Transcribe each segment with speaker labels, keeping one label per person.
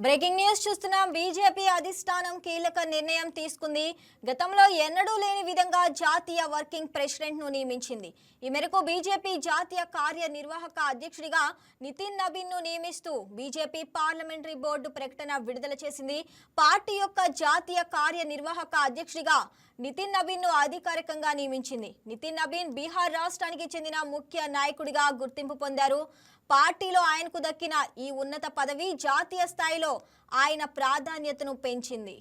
Speaker 1: Breaking news చూస్తున్నాం. BJP అధిష్టానం కీలక నిర్ణయం తీసుకుంది. గతంలో ఎన్నడూ లేని విధంగా జాతీయ వర్కింగ్ ప్రెసిడెంట్ ను నియమించింది. ఈ మేరకు బీజేపీ జాతీయ కార్యనిర్వాహక అధ్యక్షుడిగా నితిన్ నబీన్ ను నియమిస్తూ బీజేపీ పార్లమెంటరీ బోర్డు ప్రకటన విడుదల చేసింది. పార్టీ యొక్క జాతీయ కార్యనిర్వాహక అధ్యక్షుడిగా నితిన్ నబీన్ ను అధికారికంగా నియమించింది. నితిన్ నబీన్ బీహార్ రాష్ట్రానికి చెందిన ముఖ్య నాయకుడిగా గుర్తింపు పొందారు. పార్టీలో ఆయనకు దక్కిన ఈ ఉన్నత పదవి జాతీయ స్థాయిలో ఆయన ప్రాధాన్యతను పెంచింది.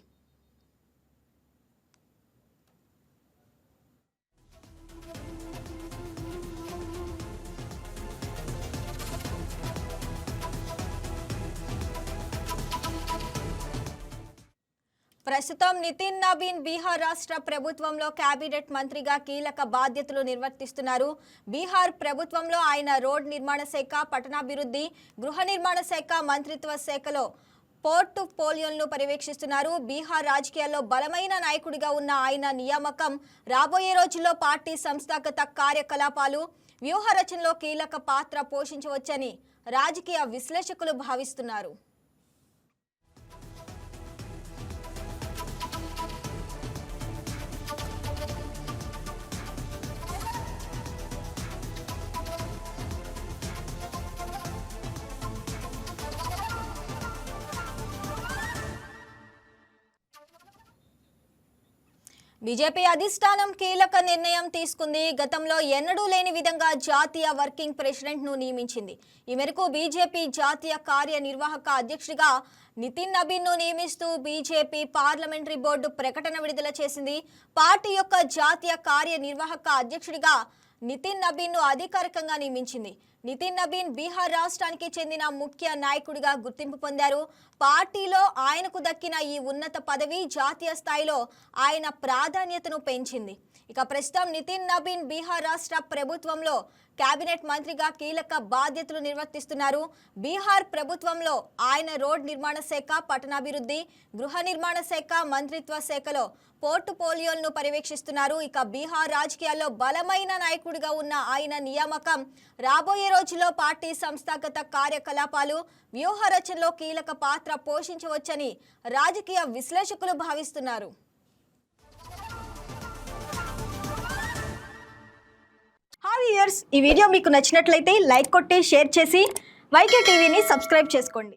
Speaker 1: ప్రస్తుతం నితిన్ నబీన్ బీహార్ రాష్ట్ర ప్రభుత్వంలో కేబినెట్ మంత్రిగా కీలక బాధ్యతలు నిర్వర్తిస్తున్నారు. బీహార్ ప్రభుత్వంలో ఆయన రోడ్ నిర్మాణ శాఖ, పట్టణాభివృద్ధి, గృహ నిర్మాణ శాఖ మంత్రిత్వ శాఖలో పోర్టుఫోలియోలను పర్యవేక్షిస్తున్నారు. బీహార్ రాజకీయాల్లో బలమైన నాయకుడిగా ఉన్న ఆయన నియామకం రాబోయే రోజుల్లో పార్టీ సంస్థాగత కార్యకలాపాలు, వ్యూహ రచనలో కీలక పాత్ర పోషించవచ్చని రాజకీయ విశ్లేషకులు భావిస్తున్నారు. బీజేపీ అధిష్టానం కీలక నిర్ణయం తీసుకుంది. గతంలో ఎన్నడూ లేని విధంగా జాతీయ వర్కింగ్ ప్రెసిడెంట్ ను నియమించింది. ఈ మేరకు బీజేపీ జాతీయ కార్యనిర్వాహక అధ్యక్షుడిగా నితిన్ నబీన్ ను నియమిస్తూ బీజేపీ పార్లమెంటరీ బోర్డు ప్రకటన విడుదల చేసింది. పార్టీ యొక్క జాతీయ కార్యనిర్వాహక అధ్యక్షుడిగా నితిన్ నబీన్ ను అధికారికంగా నియమించింది. నితిన్ నబీన్ బీహార్ రాష్ట్రానికి చెందిన ముఖ్య నాయకుడిగా గుర్తింపు పొందారు. పార్టీలో ఆయనకు దక్కిన ఈ ఉన్నత పదవి జాతీయ స్థాయిలో ఆయన ప్రాధాన్యతను పెంచింది. ఇక ప్రస్తుతం నితిన్ నబీన్ బీహార్ రాష్ట్ర ప్రభుత్వంలో కేబినెట్ మంత్రిగా కీలక బాధ్యతలు నిర్వర్తిస్తున్నారు. బీహార్ ప్రభుత్వంలో ఆయన రోడ్ నిర్మాణ శాఖ, పట్టణాభివృద్ధి, గృహ నిర్మాణ శాఖ మంత్రిత్వ శాఖలో పోర్టుఫోలియోలను పర్యవేక్షిస్తున్నారు. ఇక బీహార్ రాజకీయాల్లో బలమైన నాయకుడిగా ఉన్న ఆయన నియామకం రాబోయే రోజుల్లో పార్టీ సంస్థాగత కార్యకలాపాలు, వ్యూహ రచనలో కీలక పాత్ర పోషించవచ్చని రాజకీయ విశ్లేషకులు భావిస్తున్నారు. హాయ్ వ్యూయర్స్, ఈ వీడియో మీకు నచ్చినట్లయితే లైక్ కొట్టి షేర్ చేసి వైకే టీవీని సబ్స్క్రైబ్ చేసుకోండి.